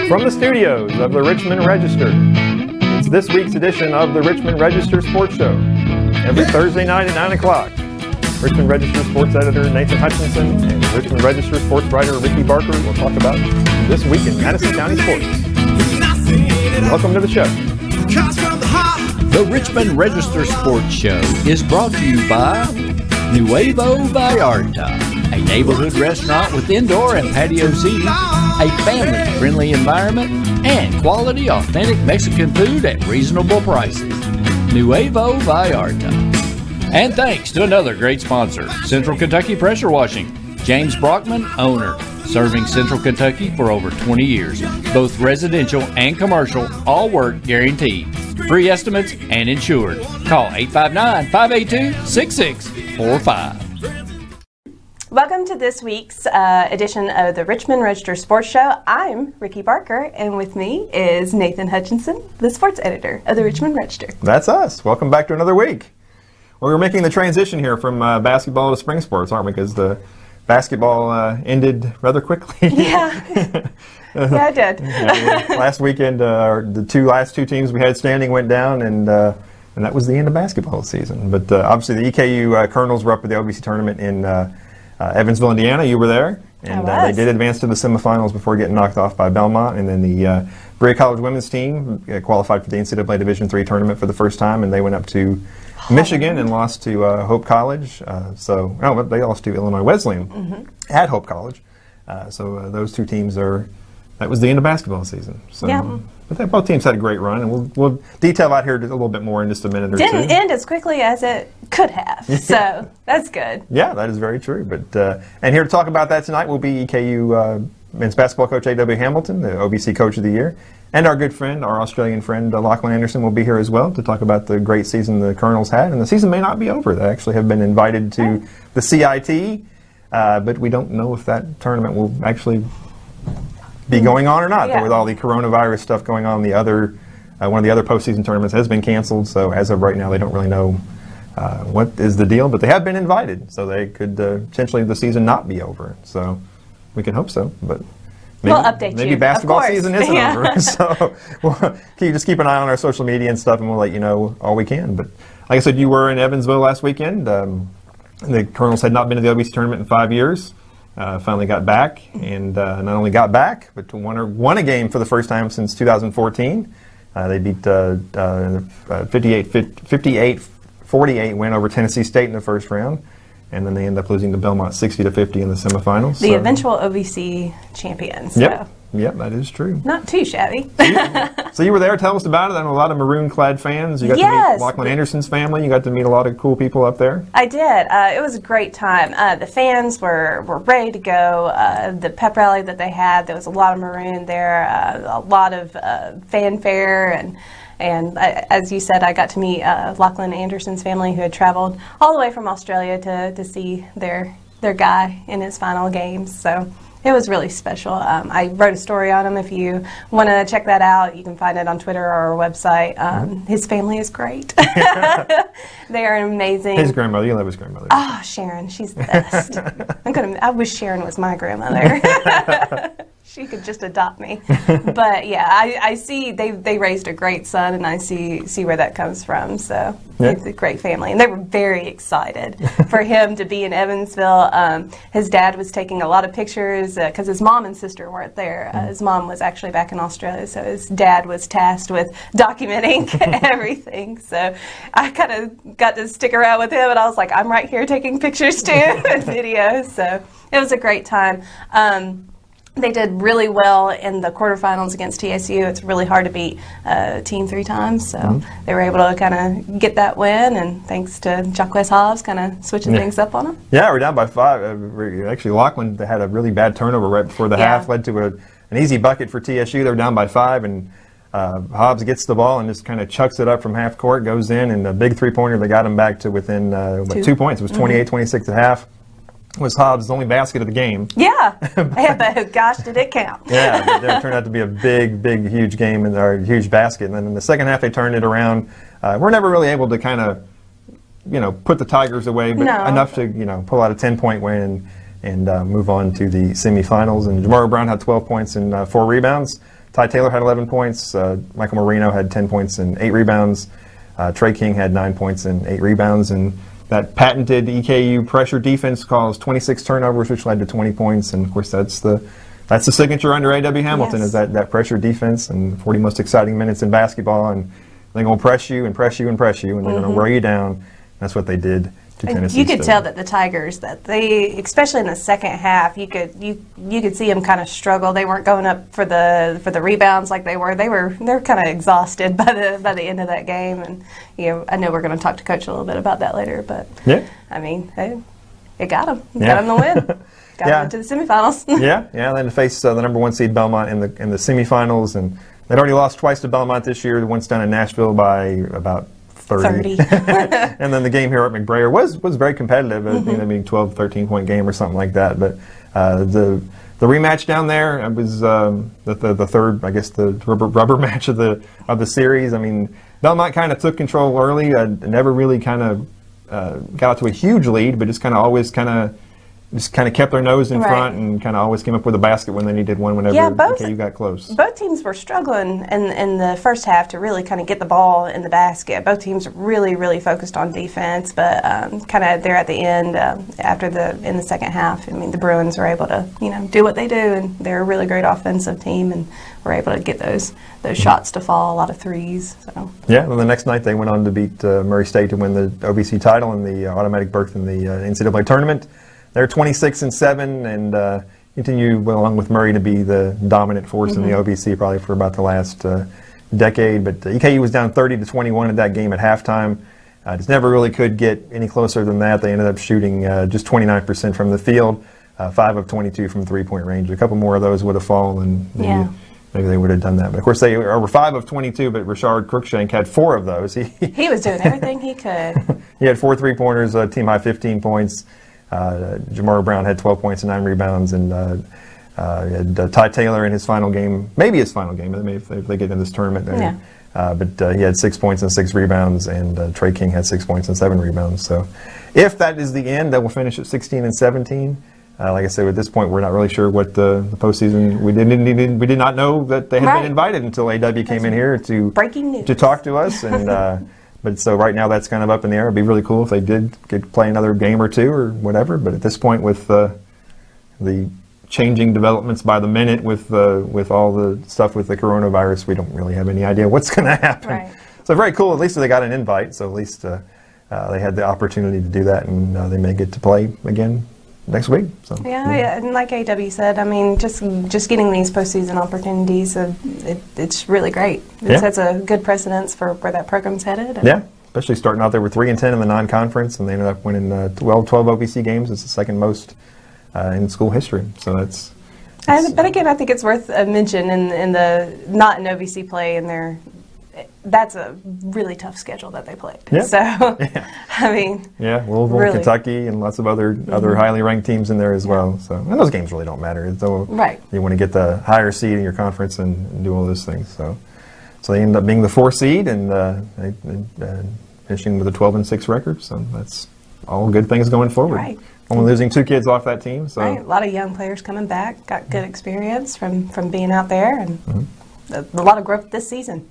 From the studios of the Richmond Register, it's this week's edition of the Richmond Register Sports Show. Every Thursday night at 9 o'clock, Richmond Register Sports Editor Nathan Hutchinson and Richmond Register Sports Writer Ricky Barker will talk about this week in Madison County sports. Welcome to the show. The Richmond Register Sports Show is brought to you by Nuevo Vallarta, a neighborhood restaurant with indoor and patio seating, a family-friendly environment, and quality, authentic Mexican food at reasonable prices. Nuevo Vallarta. And thanks to another great sponsor, Central Kentucky Pressure Washing. James Brockman, owner, serving Central Kentucky for over 20 years. Both residential and commercial, all work guaranteed. Free estimates and insured. Call 859-582-6645. Welcome to this week's edition of the Richmond Register Sports Show. I'm Ricky Barker, and with me is Nathan Hutchinson, the sports editor of the Richmond Register. That's us. Welcome back to another week. Well, we're making the transition here from basketball to spring sports, aren't we? Because the basketball ended rather quickly. Yeah. Yeah, it did. Last weekend, the last two teams we had standing went down, and that was the end of basketball season. But obviously the EKU Colonels were up at the OVC tournament in Evansville, Indiana. You were there, and they did advance to the semifinals before getting knocked off by Belmont. And then the Berea College women's team qualified for the NCAA Division III tournament for the first time, and they went up to Michigan and lost to Hope College. They lost to Illinois Wesleyan at Hope College. Those two teams that was the end of basketball season. So, yeah. But both teams had a great run, and we'll detail out here a little bit more in just a minute or two. Didn't end as quickly as it could have, so that's good. Yeah, that is very true. But and here to talk about that tonight will be EKU men's basketball coach A.W. Hamilton, the OVC Coach of the Year, and our good friend, our Australian friend, Lachlan Anderson will be here as well to talk about the great season the Colonels had. And the season may not be over. They actually have been invited to the CIT, but we don't know if that tournament will actually be going on or not. Yeah. With all the coronavirus stuff going on, one of the other postseason tournaments has been canceled. So as of right now, they don't really know what is the deal. But they have been invited, so they could potentially the season not be over. So we can hope so. But we'll update you. Maybe basketball season isn't over. So just keep an eye on our social media and stuff, and we'll let you know all we can. But like I said, you were in Evansville last weekend. The Colonels had not been to the OVC tournament in 5 years. Finally got back, and not only got back, but won a game for the first time since 2014. They beat 58-48 win over Tennessee State in the first round, and then they ended up losing to Belmont 60-50 in the semifinals. The eventual OVC champions. Yep, that is true. Not too shabby. So you were there. Tell us about it. I know a lot of maroon-clad fans. You got to meet Lachlan Anderson's family. You got to meet a lot of cool people up there. I did. It was a great time. The fans were ready to go. The pep rally that they had, there was a lot of maroon there, a lot of fanfare, and as you said, I got to meet Lachlan Anderson's family, who had traveled all the way from Australia to see their guy in his final games. So it was really special. I wrote a story on him. If you want to check that out, you can find it on Twitter or our website. His family is great. They are amazing. His grandmother, you love his grandmother. Oh, Sharon, she's the best. I wish Sharon was my grandmother. She could just adopt me. But yeah, I see they raised a great son, and I see where that comes from. So it's a great family, and they were very excited for him to be in Evansville. His dad was taking a lot of pictures because his mom and sister weren't there. His mom was actually back in Australia, so his dad was tasked with documenting everything. So I kind of got to stick around with him, and I was like, I'm right here taking pictures too and videos. So it was a great time. They did really well in the quarterfinals against TSU. It's really hard to beat a team 3 times, so they were able to kind of get that win, and thanks to Jacquez Hobbs kind of switching things up on them. Yeah, we're down by 5. Actually, Lachlan had a really bad turnover right before the half, led to an easy bucket for TSU. They were down by 5, and Hobbs gets the ball and just kind of chucks it up from half court, goes in, and a big three-pointer that got him back to within 2 points. It was 28-26 at half. Was Hobbs' only basket of the game. Yeah, but gosh, did it count. Yeah, it turned out to be a big, huge game, or huge basket. And then in the second half, they turned it around. We're never really able to kind of, put the Tigers away, but enough to, pull out a 10-point win and move on to the semifinals. And Jamaro Brown had 12 points and 4 rebounds Ty Taylor had 11 points. Michael Marino had 10 points and 8 rebounds. Trey King had 9 points and 8 rebounds. And that patented EKU pressure defense caused 26 turnovers, which led to 20 points. And, of course, that's the signature under A.W. Hamilton, Yes. is that pressure defense and 40 most exciting minutes in basketball. And they're going to press you and press you and press you, and they're going to wear you down. That's what they did to Tennessee You could State. tell that the Tigers, that they, especially in the second half, you could see them kind of struggle. They weren't going up for the rebounds like they were. They're kind of exhausted by the end of that game. And I know we're going to talk to Coach a little bit about that later. But Yeah. I mean, it got them. Yeah. Got them the win. Got Yeah. them to the semifinals. Yeah. Then to face the number 1 seed Belmont in the semifinals, and they'd already lost twice to Belmont this year. Once down in Nashville by about 30. And then the game here at McBrayer was very competitive. I think, 12, 13-point game or something like that. But the rematch down there was the third, I guess, the rubber match of the series. I mean, Belmont kind of took control early. Never really kind of got out to a huge lead, but just kind of kept their nose in Right. front and kind of always came up with a basket when they needed one whenever you got close. Both teams were struggling in the first half to really kind of get the ball in the basket. Both teams really, really focused on defense, but kind of there at the end, in the second half, I mean, the Bruins were able to do what they do, and they're a really great offensive team, and were able to get those shots to fall, a lot of threes. So. Yeah, and the next night they went on to beat Murray State to win the OVC title and the automatic berth in the NCAA tournament. They're 26-7 and continue along with Murray to be the dominant force in the OVC probably for about the last decade. But EKU was down 30-21 in that game at halftime. Just never really could get any closer than that. They ended up shooting just 29% from the field, 5 of 22 from three-point range. A couple more of those would have fallen. And maybe they would have done that. But, of course, they were 5 of 22, but Richard Crookshank had 4 of those. He was doing everything he could. He had 4 three-pointers, team-high 15 points. Jamar Brown had 12 points and 9 rebounds, and had Ty Taylor in his final game, maybe his final game, if they get in this tournament. But he had 6 points and 6 rebounds, and Trey King had 6 points and 7 rebounds. So if that is the end, that will finish at 16-17. Like I said, at this point, we're not really sure what the postseason. We did not know that they had been invited until AW came in here to breaking news to talk to us, and but so right now that's kind of up in the air. It'd be really cool if they did play another game or two or whatever. But at this point, with the changing developments by the minute, with all the stuff with the coronavirus, we don't really have any idea what's going to happen. Right. So very cool. At least they got an invite. So at least they had the opportunity to do that, and they may get to play again next week. So Yeah, and like AW said, I mean, just getting these postseason opportunities, it's really great. It sets a good precedence for where that program's headed. Yeah, especially starting out there with 3-10 in the non-conference, and they ended up winning 12 OVC games. It's the second most in school history. So that's. But again, I think it's worth a mention in the not in OVC play, and that's a really tough schedule that they played. Yeah. So, I mean, Louisville, really. Kentucky, and lots of other highly ranked teams in there as well. So, and those games really don't matter. So you want to get the higher seed in your conference and do all those things. So they end up being the 4 seed and finishing with a 12-6 record. So that's all good things going forward. Right. Only losing 2 kids off that team. So a lot of young players coming back, got good experience from being out there, and a lot of growth this season.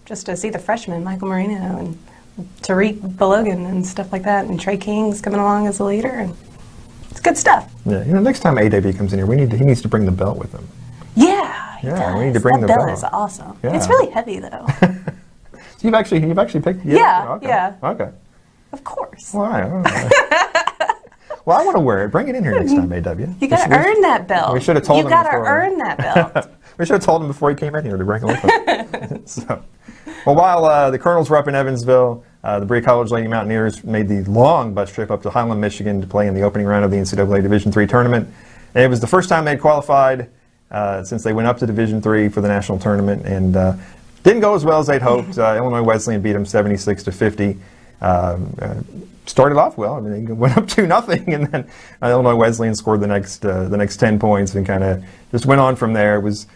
Just to see the freshmen, Michael Marino and Tariq Balogan and stuff like that, and Trey King's coming along as a leader, and it's good stuff. Yeah, next time AW comes in here, he needs to bring the belt with him. Yeah, we need to bring that the belt. belt. Is awesome. Yeah. It's really heavy though. You've actually picked. Yeah, okay. yeah. Okay. Of course. Well, all right. Well, I want to wear it. Bring it in here next time, AW. You got to earn that belt. We should have told him. You got to before. earn that belt. We should have told him before he came in here to bring it with him. So. Well, while the Colonels were up in Evansville, the Bree College Lady Mountaineers made the long bus trip up to Highland, Michigan to play in the opening round of the NCAA Division III tournament. And it was the first time they'd qualified since they went up to Division III for the national tournament, and didn't go as well as they'd hoped. Illinois Wesleyan beat them 76-50. Started off well. I mean, they went up 2-0, and then Illinois Wesleyan scored the next 10 points and kind of just went on from there. It was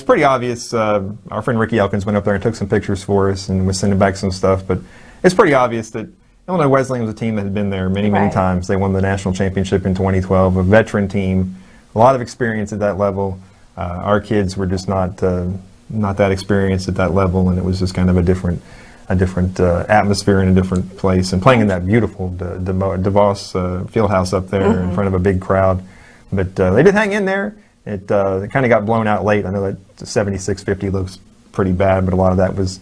pretty obvious. Our friend Ricky Elkins went up there and took some pictures for us and was sending back some stuff. But it's pretty obvious that Illinois Wesleyan was a team that had been there many times. They won the national championship in 2012, a veteran team, a lot of experience at that level. Our kids were just not not that experienced at that level, and it was just kind of a different atmosphere in a different place, and playing in that beautiful DeVos Fieldhouse up there in front of a big crowd. But they did hang in there. It kind of got blown out late. I know that 76-50 looks pretty bad, but a lot of that was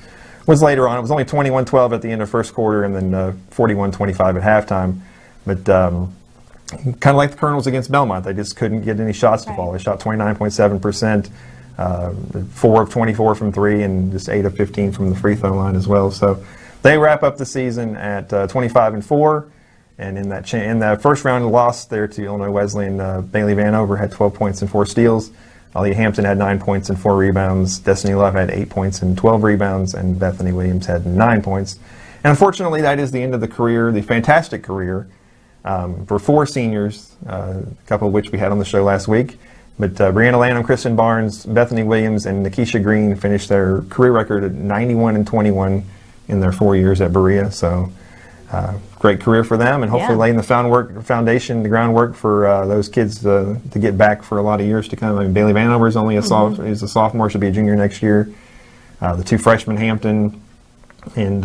later on. It was only 21-12 at the end of first quarter, and then 41-25 at halftime. But kind of like the Colonels against Belmont, they just couldn't get any shots to fall. They shot 29.7%. 4 of 24 from 3, and just 8 of 15 from the free throw line as well. So they wrap up the season at 25-4, and in that first round loss there to Illinois Wesleyan, Bailey Vanover had 12 points and 4 steals. Aaliyah Hampton had 9 points and 4 rebounds. Destiny Love had 8 points and 12 rebounds, and Bethany Williams had 9 points. And unfortunately, that is the end of the career, the fantastic career, for 4 seniors, a couple of which we had on the show last week. But Brianna Lanham, Kristen Barnes, Bethany Williams, and Nikisha Green finished their career record at 91-21 in their 4 years at Berea. So great career for them, and hopefully laying the foundation, the groundwork for those kids to get back for a lot of years to come. I mean, Bailey Vanover is only is a sophomore, should be a junior next year. The 2 freshmen, Hampton and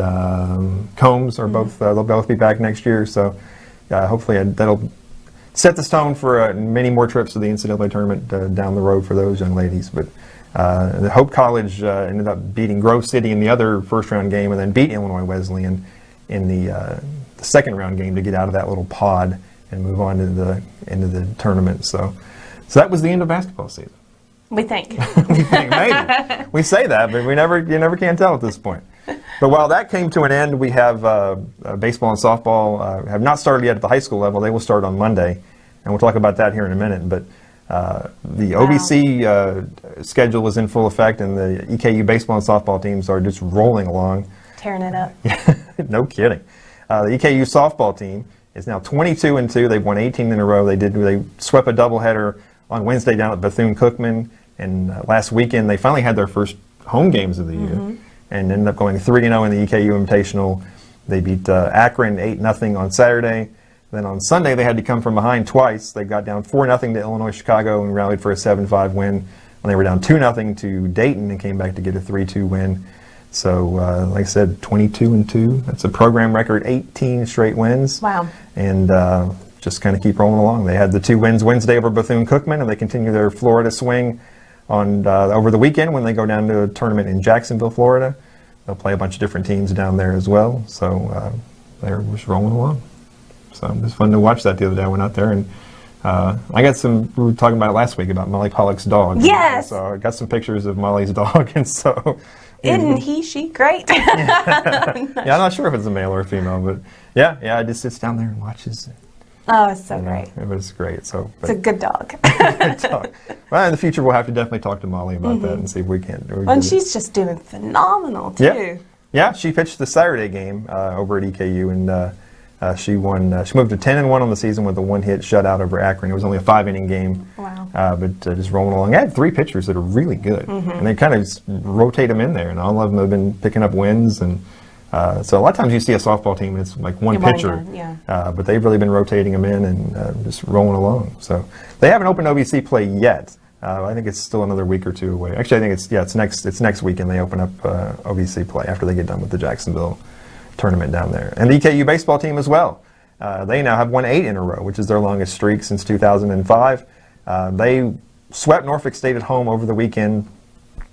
Combs, are both they'll both be back next year. So hopefully that'll set the stone for many more trips to the NCAA tournament down the road for those young ladies. But the Hope College ended up beating Grove City in the other first-round game, and then beat Illinois Wesleyan in the second round game to get out of that little pod and move on into the tournament. So that was the end of basketball season. We think. We think, maybe. We say that, but you never can tell at this point. But while that came to an end, we have baseball and softball have not started yet at the high school level. They will start on Monday, and we'll talk about that here in a minute. But the OVC schedule is in full effect, and the EKU baseball and softball teams are just rolling along. Tearing it up. No kidding. The EKU softball team is now 22-2. They've won 18 in a row. They swept a doubleheader on Wednesday down at Bethune-Cookman, and last weekend they finally had their first home games of the year, and ended up going 3-0 in the EKU Invitational. They beat Akron 8-0 on Saturday. Then on Sunday they had to come from behind twice. They got down 4-0 to Illinois Chicago and rallied for a 7-5 win. And they were down 2-0 to Dayton and came back to get a 3-2 win. So, like I said, 22-2. That's a program record, 18 straight wins. Wow. And just kind of keep rolling along. They had the 2 wins Wednesday over Bethune-Cookman, and they continue their Florida swing on over the weekend when they go down to a tournament in Jacksonville, Florida. They'll play a bunch of different teams down there as well. So they're just rolling along. So it was fun to watch that the other day. I went out there, and I got we were talking about it last week about Molly Pollock's dog. Yes! So I got some pictures of Molly's dog, and so... Isn't she great? Yeah, I'm not sure if it's a male or a female, but yeah, I just sits down there and watches. Oh, it's so great. But it's great. So it's a good dog. Good dog. Well, in the future, we'll have to definitely talk to Molly about that and see if we can. And she's just doing phenomenal too. Yeah, she pitched the Saturday game over at EKU, and she won. She moved to 10-1 on the season with a 1-hit shutout over Akron. It was only a 5-inning game. Wow. But just rolling along. I had 3 pitchers that are really good, and they kind of rotate them in there, and all of them have been picking up wins. And so a lot of times you see a softball team, and it's like one pitcher, but they've really been rotating them in and just rolling along. So they haven't opened OVC play yet. I think it's still another week or 2 away. Actually, I think it's next weekend they open up OVC play after they get done with the Jacksonville tournament down there. And the EKU baseball team as well. They now have won 8 in a row, which is their longest streak since 2005. They swept Norfolk State at home over the weekend.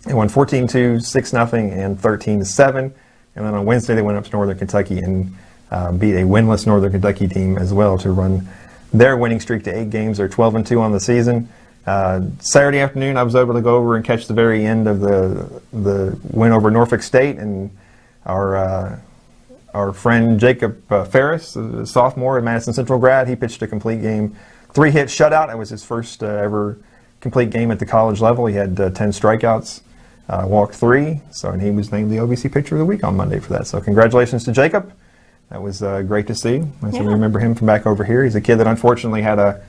They won 14-2, 6-0, and 13-7. And then on Wednesday they went up to Northern Kentucky and beat a winless Northern Kentucky team as well to run their winning streak to 8 games. They're 12-2 on the season. Saturday afternoon I was able to go over and catch the very end of the win over Norfolk State, and our friend Jacob Ferris, a sophomore at Madison Central grad, he pitched a complete game, 3-hit shutout. It was his first ever complete game at the college level. He had 10 strikeouts, walked 3, and he was named the OVC Pitcher of the Week on Monday for that. So congratulations to Jacob. That was great to see. We remember him from back over here. He's a kid that unfortunately had a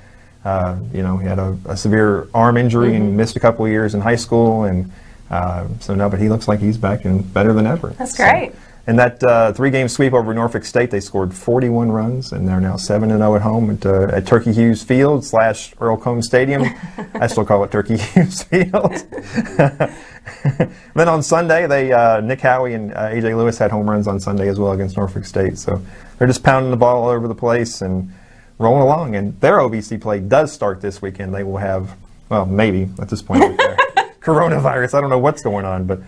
severe arm injury and missed a couple of years in high school, and but he looks like he's back and better than ever. That's great. And that 3-game sweep over Norfolk State, they scored 41 runs, and they're now 7-0 at home at Turkey Hughes Field / Earl Combs Stadium. I still call it Turkey Hughes Field. Then on Sunday, Nick Howey and A.J. Lewis had home runs on Sunday as well against Norfolk State. So they're just pounding the ball all over the place and rolling along. And their OVC play does start this weekend. They will have, well, maybe at this point with their coronavirus. I don't know what's going on, but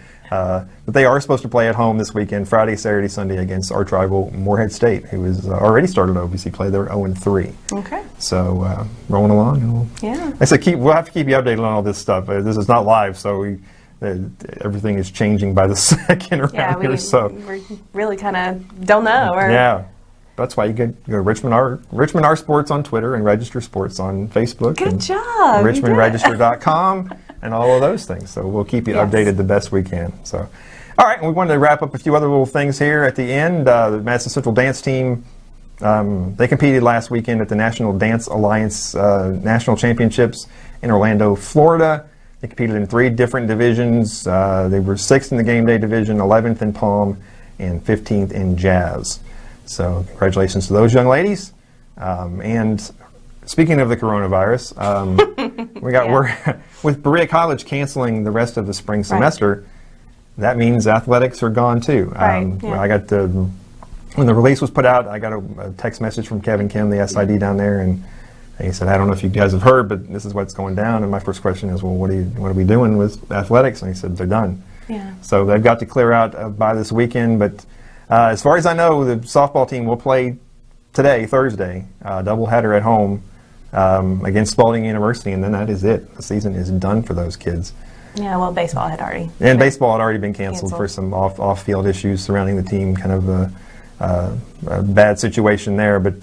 they are supposed to play at home this weekend, Friday, Saturday, Sunday against arch rival Morehead State, who has already started OVC play. They're 0-3. Okay. So rolling along, and we'll have to keep you updated on all this stuff. This is not live, so everything is changing by the second around here. So we really kind of don't know. Yeah. That's why you go to Richmond R Sports on Twitter and Register Sports on Facebook. Good job. RichmondRegister.com and all of those things. So we'll keep you updated the best we can. So, all right, and we wanted to wrap up a few other little things here at the end. The Madison Central dance team, they competed last weekend at the National Dance Alliance National Championships in Orlando, Florida. They competed in 3 different divisions. They were 6th in the game day division, 11th in Palm, and 15th in Jazz. So congratulations to those young ladies. And speaking of the coronavirus, we got word with Berea College canceling the rest of the spring semester. That means athletics are gone too. I got when the release was put out, I got a text message from Kevin Kim, the SID down there, and he said, "I don't know if you guys have heard, but this is what's going down." And my first question is, "Well, what are we doing with athletics?" And he said, "They're done." Yeah. So they've got to clear out by this weekend, but. As far as I know, the softball team will play today, Thursday, doubleheader at home against Spalding University, and then that is it. The season is done for those kids. Yeah, well, baseball had already. And baseball had already been canceled for some off-field issues surrounding the team, kind of a bad situation there. But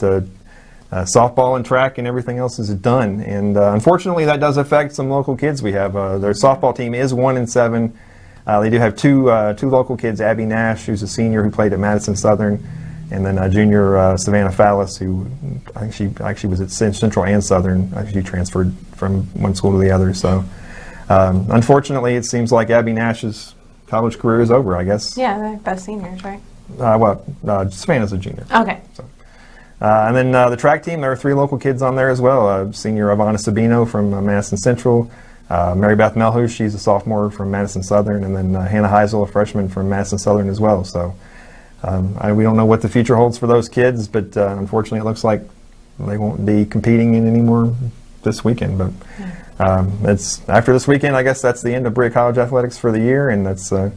softball and track and everything else is done, and unfortunately, that does affect some local kids we have. Their softball team is 1-7. They do have two local kids, Abby Nash, who's a senior who played at Madison Southern, and then junior Savannah Fallis, who I think she actually was at Central and Southern. She transferred from one school to the other. So unfortunately, it seems like Abby Nash's college career is over, I guess. Yeah, they're both seniors, right? Savannah's a junior. Okay. So. And then the track team, there are 3 local kids on there as well. Senior Ivana Sabino from Madison Central. Mary Beth Melhush, she's a sophomore from Madison Southern, and then Hannah Heisel, a freshman from Madison Southern as well. So we don't know what the future holds for those kids, but unfortunately it looks like they won't be competing in anymore this weekend. But it's after this weekend, I guess that's the end of Berea College athletics for the year, and that's an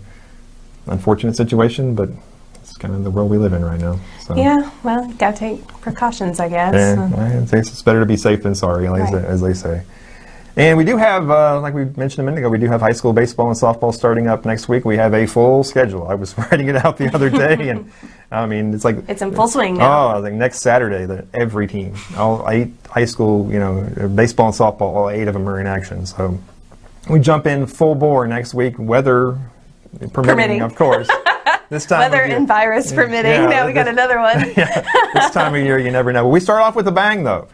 unfortunate situation, but it's kind of the world we live in right now. So. Yeah, well, you got to take precautions, I guess. Yeah, it's better to be safe than sorry, as they say. And we do have, like we mentioned a minute ago, we do have high school baseball and softball starting up next week. We have a full schedule. I was writing it out the other day, and I mean, it's like... It's in full swing now. Oh, I think next Saturday, every team, all 8 high school, baseball and softball, all 8 of them are in action. So we jump in full bore next week, weather permitting. Of course. This time weather and virus permitting. Yeah, now we got another one. Yeah, this time of year, you never know. But we start off with a bang, though.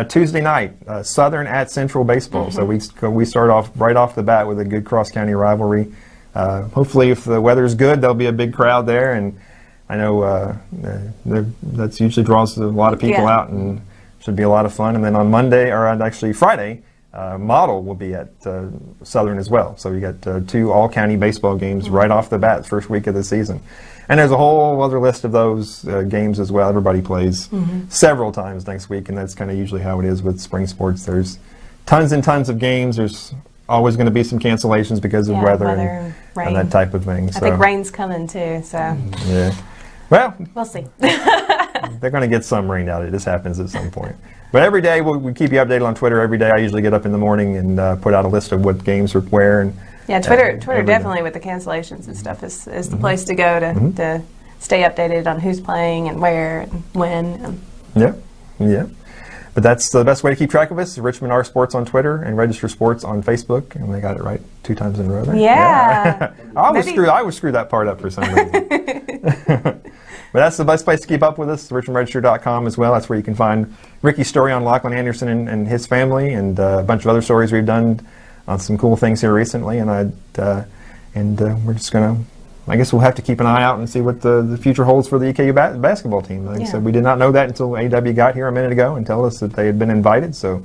Tuesday night, Southern at Central baseball. So we start off right off the bat with a good cross-county rivalry. Hopefully, if the weather's good, there'll be a big crowd there, and I know that usually draws a lot of people out and should be a lot of fun. And then on Monday, or actually Friday, Model will be at Southern as well. So you got 2 all-county baseball games right off the bat, first week of the season. And there's a whole other list of those games as well. Everybody plays several times next week, and that's kind of usually how it is with spring sports. There's tons and tons of games. There's always going to be some cancellations because of weather and that type of thing. I think rain's coming too, so. Yeah. Well, we'll see. They're going to get some rain out. It just happens at some point. But every day, we keep you updated on Twitter. Every day I usually get up in the morning and put out a list of what games are where. And yeah, Twitter definitely with the cancellations and stuff is the place to go to stay updated on who's playing and where and when. Yeah. But that's the best way to keep track of us. Richmond R Sports on Twitter and Register Sports on Facebook. And they got it right 2 times in a row there. Yeah. I would screw that part up for some reason. But that's the best place to keep up with us, richmondregister.com as well. That's where you can find Ricky's story on Lachlan Anderson and his family, and a bunch of other stories we've done on some cool things here recently. And we're just going to, I guess we'll have to keep an eye out and see what the future holds for the EKU basketball team. Like I said, we did not know that until AW got here a minute ago and told us that they had been invited. So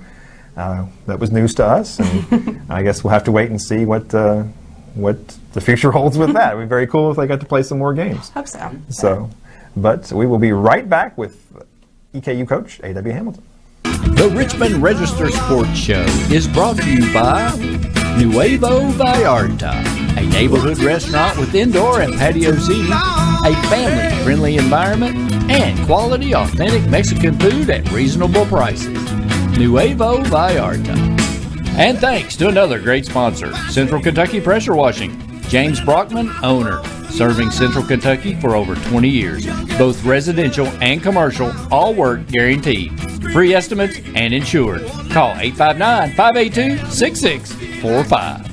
that was news to us. And I guess we'll have to wait and see what what the future holds with that. It would be very cool if they got to play some more games. Hope so. So, but we will be right back with EKU coach A.W. Hamilton. The Richmond Register Sports Show is brought to you by Nuevo Vallarta, a neighborhood restaurant with indoor and patio seating, a family-friendly environment, and quality, authentic Mexican food at reasonable prices. Nuevo Vallarta. And thanks to another great sponsor, Central Kentucky Pressure Washing. James Brockman, owner, serving Central Kentucky for over 20 years. Both residential and commercial, all work guaranteed. Free estimates and insured. Call 859-582-6645.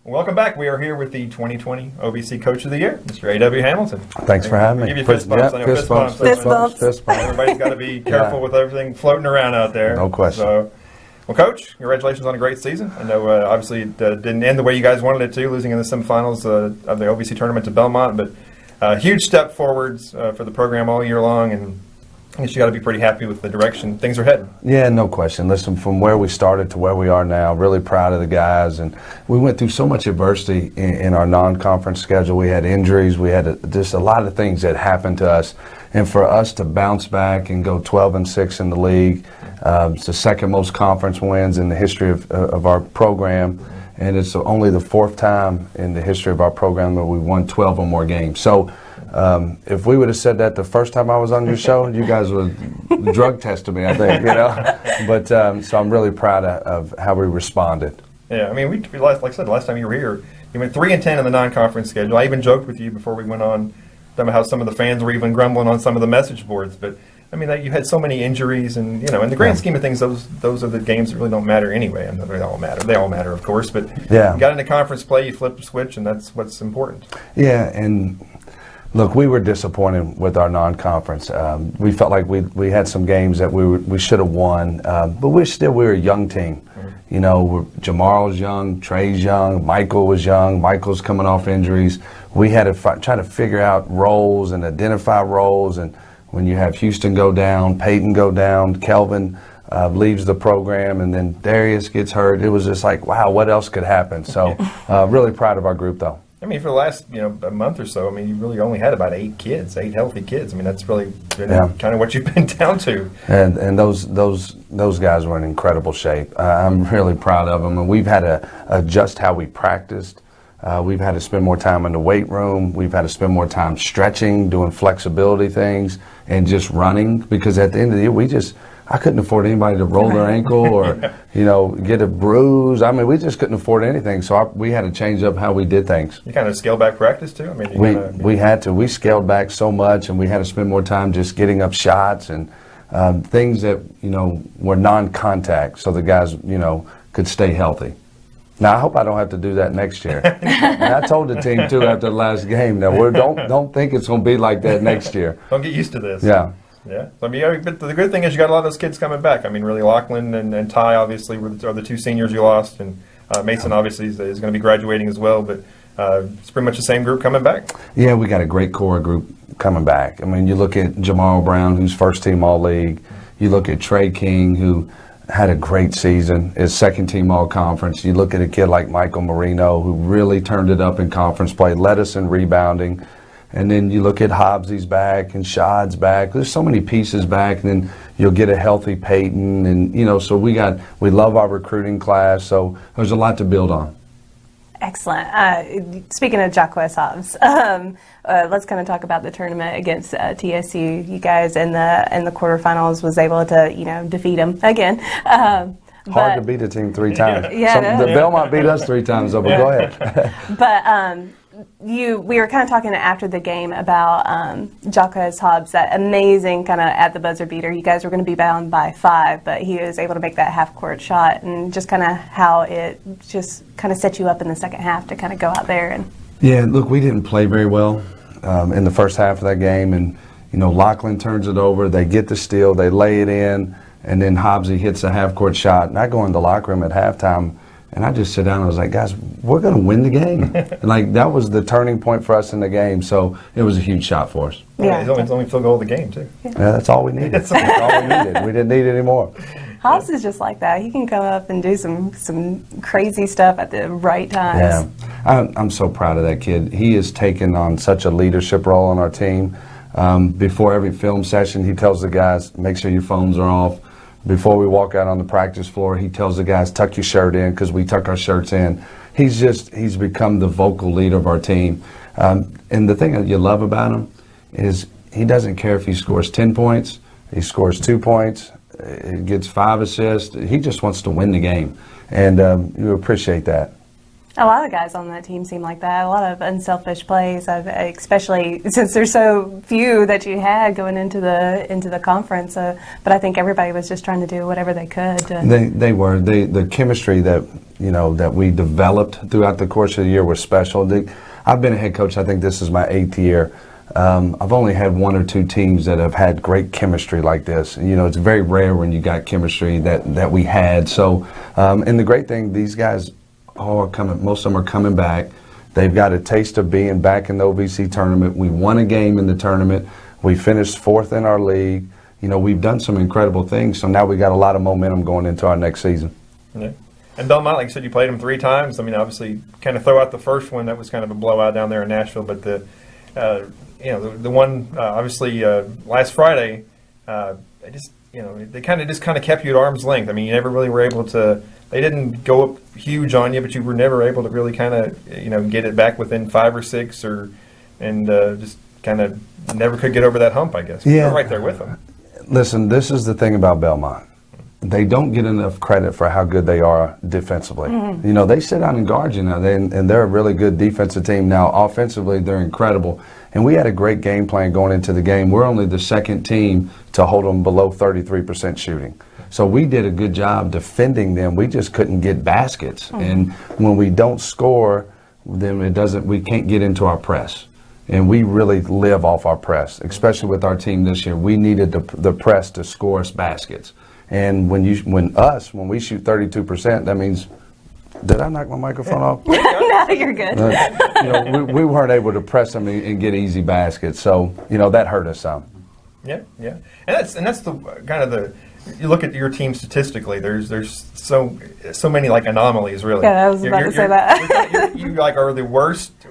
Welcome back. We are here with the 2020 OVC Coach of the Year, Mr. A.W. Hamilton. Thanks for having me. Give you fist bumps. I know fist bumps. Fist bumps. Fist bumps. Everybody's got to be careful with everything floating around out there. No question. So, well, Coach, congratulations on a great season. I know, obviously, it didn't end the way you guys wanted it to, losing in the semifinals of the OVC tournament to Belmont, but huge step forwards for the program all year long, and I guess you got to be pretty happy with the direction things are heading. Yeah, no question. Listen, from where we started to where we are now, really proud of the guys. And we went through so much adversity in our non-conference schedule. We had injuries. We had just a lot of things that happened to us. And for us to bounce back and go 12-6 in the league, it's the second most conference wins in the history of our program. And it's only the fourth time in the history of our program that we won 12 or more games. So if we would have said that the first time I was on your show, you guys would drug tested me, I think, you know. But so I'm really proud of how we responded. Yeah, I mean, we like I said, the last time you were here, you went 3-10 in the non-conference schedule. I even joked with you before we went on about how some of the fans were even grumbling on some of the message boards. But I mean, you had so many injuries, and you know, in the grand scheme of things, those are the games that really don't matter anyway. And they all matter. They all matter, of course. But yeah, you got into conference play, you flipped the switch, and that's what's important. Yeah, and look, we were disappointed with our non-conference. We felt like we had some games that we should have won, but we were a young team. Mm-hmm. You know, Jamar's young, Trey's young, Michael was young. Michael's coming off injuries. We had to try to figure out roles and identify roles. And when you have Houston go down, Peyton go down, Kelvin leaves the program, and then Darius gets hurt, it was just like, wow, what else could happen? So really proud of our group, though. I mean, for the last a month or so, I mean, you really only had about 8 healthy kids. I mean, that's really kind of what you've been down to. And those guys were in incredible shape. I'm really proud of them, and we've had to adjust how we practiced. We've had to spend more time in the weight room. We've had to spend more time stretching, doing flexibility things, and just running, because at the end of the year, I couldn't afford anybody to roll their ankle or, get a bruise. I mean, we just couldn't afford anything. So we had to change up how we did things. You kind of scaled back practice too? I mean, we had to. We scaled back so much, and we had to spend more time just getting up shots and things that, were non-contact, so the guys, could stay healthy. Now, I hope I don't have to do that next year. And I told the team, too, after the last game, that don't think it's going to be like that next year. Don't get used to this. Yeah. Yeah, I mean, but the good thing is you got a lot of those kids coming back. I mean, really, Lachlan and Ty obviously are the 2 seniors you lost, and Mason obviously is going to be graduating as well. But it's pretty much the same group coming back. Yeah, we got a great core group coming back. I mean, you look at Jamal Brown, who's first team All League. You look at Trey King, who had a great season, is second team All Conference. You look at a kid like Michael Marino, who really turned it up in conference play, led us in rebounding. And then you look at Hobbsy's back and Shad's back. There's so many pieces back, and then you'll get a healthy Peyton, and so we love our recruiting class. So there's a lot to build on. Excellent. Speaking of Jacquez Hobbs, let's kind of talk about the tournament against TSU. You guys in the quarterfinals was able to defeat them again. Hard to beat a team 3 times. Yeah, the Belmont beat us 3 times, though. But go ahead. But we were kind of talking after the game about Jacquez Hobbs, that amazing kind of at the buzzer beater. You guys were going to be bound by 5, but he was able to make that half-court shot, and just kind of how it just kind of set you up in the second half to kind of go out there and. Yeah, look, we didn't play very well in the first half of that game, and Lachlan turns it over. They get the steal, they lay it in, and then Hobbsy hits a half-court shot. And I go in the locker room at halftime, And I just sit down and I was like, guys, we're going to win the game. And like, that was the turning point for us in the game. So it was a huge shot for us. Yeah. It's only field goal of the game, too. Yeah, that's all we needed. That's all we needed. We didn't need any more. Hobbs is just like that. He can come up and do some crazy stuff at the right times. Yeah, I'm so proud of that kid. He has taken on such a leadership role on our team. Before every film session, he tells the guys, make sure your phones are off. Before we walk out on the practice floor, he tells the guys, tuck your shirt in, because we tuck our shirts in. He's become the vocal leader of our team. And the thing that you love about him is he doesn't care if he scores 10 points, he scores 2 points, he gets 5 assists. He just wants to win the game. And you appreciate that. A lot of guys on that team seem like that. A lot of unselfish plays, especially since there's so few that you had going into the conference. But I think everybody was just trying to do whatever they could. They were. The chemistry that that we developed throughout the course of the year was special. I've been a head coach. I think this is my 8th year. I've only had 1 or 2 teams that have had great chemistry like this. It's very rare when you got chemistry that we had. So, and the great thing, these guys are coming. Most of them are coming back. They've got a taste of being back in the OVC tournament. We won a game in the tournament. We finished 4th in our league. We've done some incredible things. So now we got a lot of momentum going into our next season. Yeah. And Belmont, like you said, you played them 3 times. I mean, obviously, kind of throw out the first one. That was kind of a blowout down there in Nashville. But the one obviously last Friday, they kind of kept you at arm's length. I mean, you never really were able to. They didn't go up huge on you, but you were never able to really kind of get it back within 5 or 6, and just kind of never could get over that hump, I guess. Yeah, you're right there with them. Listen, this is the thing about Belmont. They don't get enough credit for how good they are defensively. Mm-hmm. They sit down and guard you now, and they're a really good defensive team. Now, offensively, they're incredible. And we had a great game plan going into the game. We're only the 2nd team to hold them below 33% shooting. So we did a good job defending them. We just couldn't get baskets. Mm-hmm. And when we don't score, then we can't get into our press. And we really live off our press, especially with our team this year. We needed the press to score us baskets. And when we shoot 32%, that means, did I knock my microphone off? No, you're good. We weren't able to press them and get easy baskets. So, that hurt us some. Yeah. And that's the kind of the. You look at your team statistically. There's so many like anomalies, really. Yeah, I was about to say that. You are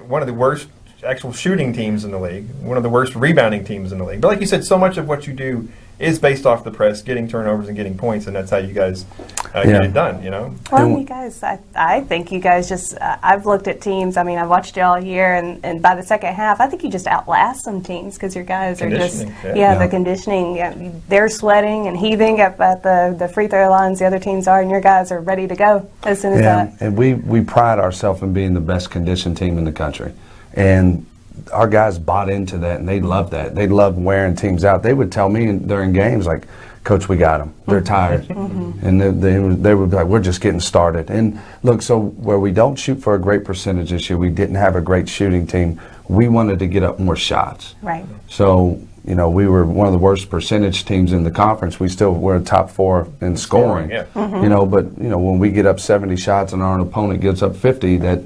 one of the worst actual shooting teams in the league, one of the worst rebounding teams in the league. But like you said, so much of what you do is based off the press, getting turnovers and getting points, and that's how you guys get it done. Well, you guys, I think you guys just. I've looked at teams. I mean, I've watched you all year, and by the second half, I think you just outlast some teams because your guys are just the conditioning. They're sweating and heaving at the free throw lines. The other teams are, and your guys are ready to go as soon as that. And we pride ourselves in being the best conditioned team in the country, and our guys bought into that, and they loved that. They loved wearing teams out. They would tell me during games, like, Coach, we got them. They're tired. Mm-hmm. And they would be like, we're just getting started. And look, so where we don't shoot for a great percentage this year, we didn't have a great shooting team. We wanted to get up more shots. Right. So, we were one of the worst percentage teams in the conference. We still were top 4 in scoring. Yeah. Mm-hmm. But, when we get up 70 shots and our opponent gets up 50, that,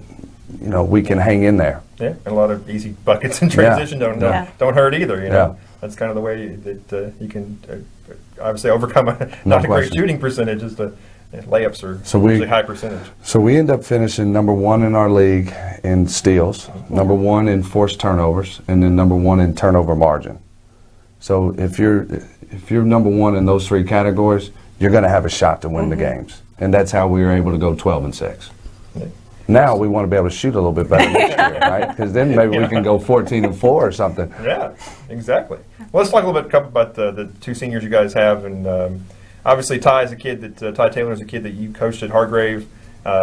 we can hang in there. Yeah, and a lot of easy buckets in transition don't hurt either. Yeah. That's kind of the way that you can obviously overcome not a great shooting percentage. Is the layups are usually high percentage. So we end up finishing number 1 in our league in steals, number 1 in forced turnovers, and then number 1 in turnover margin. So if you're number 1 in those 3 categories, you're going to have a shot to win the games, and that's how we were able to go 12-6. Yeah. Now we want to be able to shoot a little bit better next year, right? Because then maybe we can go 14-4 or something. Yeah, exactly. Well, let's talk a little bit about the 2 seniors you guys have, and obviously Ty Taylor is a kid that you coached at Hargrave.